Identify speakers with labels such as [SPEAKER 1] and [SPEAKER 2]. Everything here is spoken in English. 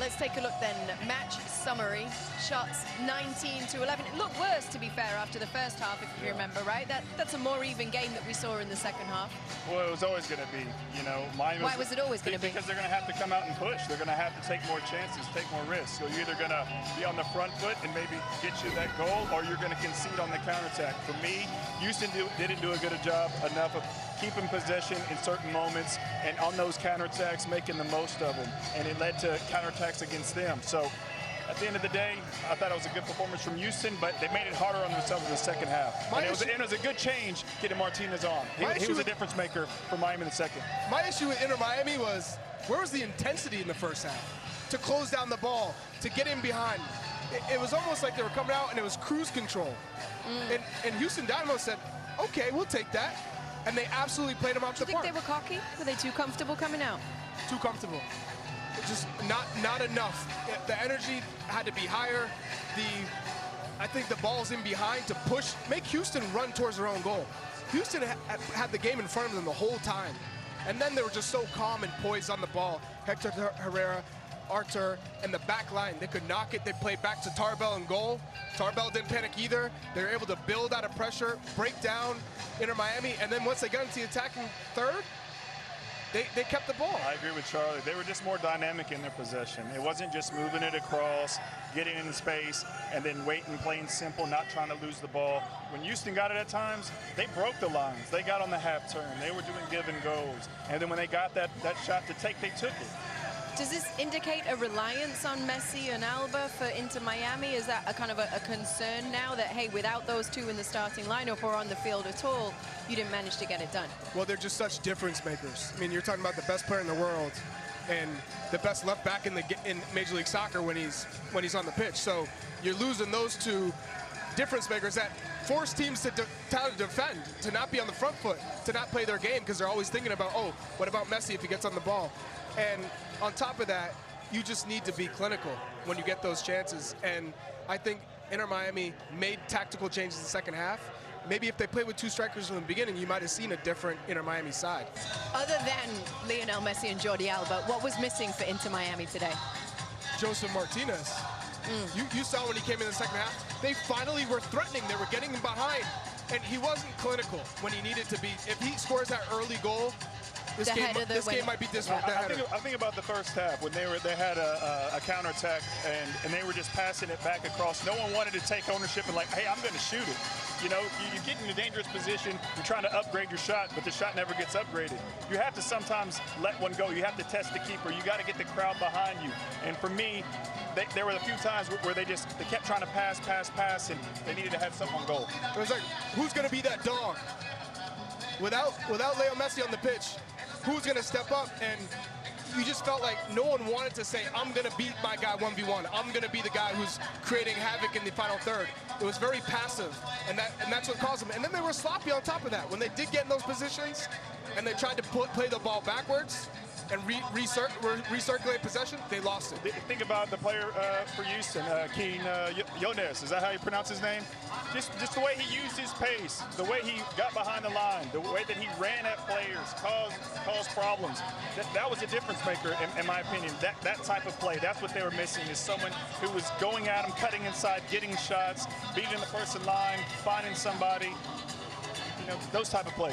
[SPEAKER 1] Let's take a look then. Match summary. Shots 19 to 11. It looked worse, to be fair, after the first half, if you remember, right? That's a more even game that we saw in the second half.
[SPEAKER 2] Well, it was always going to be, you know.
[SPEAKER 1] Why was it always going to be?
[SPEAKER 2] Because they're going to have to come out and push. They're going to have to take more chances, take more risks. So you're either going to be on the front foot and maybe get you that goal, or you're going to concede on the counterattack. For me, Houston didn't do a good job enough of keeping possession in certain moments, and on those counterattacks, making the most of them. And it led to counterattacks against them. So at the end of the day, I thought it was a good performance from Houston, but they made it harder on themselves in the second half. And it was a good change getting Martinez on. He was a difference maker for Miami in the second.
[SPEAKER 3] My issue with Inter Miami was, where was the intensity in the first half? To close down the ball, to get in behind. It was almost like they were coming out and it was cruise control. And Houston Dynamo said, okay, we'll take that. And they absolutely played them off the park.
[SPEAKER 1] Do you think they were cocky? Were they too comfortable coming out?
[SPEAKER 3] Too comfortable. Just not enough. The energy had to be higher. I think the ball's in behind to push, make Houston run towards their own goal. Houston had the game in front of them the whole time. And then they were just so calm and poised on the ball. Hector Herrera, Artur, and the back line, they could knock it. They played back to Tarbell and goal. Tarbell didn't panic either. They were able to build out of pressure, break down Inter Miami, and then once they got into the attacking third, they kept the ball.
[SPEAKER 2] I agree with Charlie. They were just more dynamic in their possession. It wasn't just moving it across, getting in space, and then waiting, playing simple, not trying to lose the ball. When Houston got it at times, they broke the lines. They got on the half turn. They were doing give and goes. And then when they got that shot to take, they took it.
[SPEAKER 1] Does this indicate a reliance on Messi and Alba for Inter Miami? Is that a kind of a concern now that, hey, without those two in the starting lineup or on the field at all, you didn't manage to get it done?
[SPEAKER 3] Well, they're just such difference makers. I mean, you're talking about the best player in the world and the best left back in Major League Soccer when he's on the pitch. So you're losing those two difference makers that force teams to defend, to not be on the front foot, to not play their game because they're always thinking about, oh, what about Messi if he gets on the ball? And on top of that, you just need to be clinical when you get those chances. And I think Inter Miami made tactical changes in the second half. Maybe if they played with two strikers from the beginning, you might have seen a different Inter Miami side.
[SPEAKER 1] Other than Lionel Messi and Jordi Alba, what was missing for Inter Miami today?
[SPEAKER 3] Joseph Martinez. You saw when he came in the second half, they finally were threatening. They were getting him behind. And he wasn't clinical when he needed to be. If he scores that early goal, this game might be different.
[SPEAKER 2] I think about the first half when they had a counterattack and they were just passing it back across. No one wanted to take ownership and like, hey, I'm going to shoot it. You know, you get in a dangerous position. You're trying to upgrade your shot, but the shot never gets upgraded. You have to sometimes let one go. You have to test the keeper. You got to get the crowd behind you. And for me, there were a few times where they kept trying to pass, and they needed to have something on goal.
[SPEAKER 3] It was like, who's going to be that dog? Without Leo Messi on the pitch, who's going to step up? And you just felt like no one wanted to say, I'm going to beat my guy 1v1. I'm going to be the guy who's creating havoc in the final third. It was very passive, and that's what caused them. And then they were sloppy on top of that. When they did get in those positions and they tried to play the ball backwards and recirculate possession, they lost it.
[SPEAKER 2] Think about the player for Houston, Keen Yones. Is that how you pronounce his name? Just the way he used his pace, the way he got behind the line, the way that he ran at players, caused problems. That was a difference maker, in my opinion. That type of play, that's what they were missing, is someone who was going at him, cutting inside, getting shots, beating the person line, finding somebody. You know, those type of plays.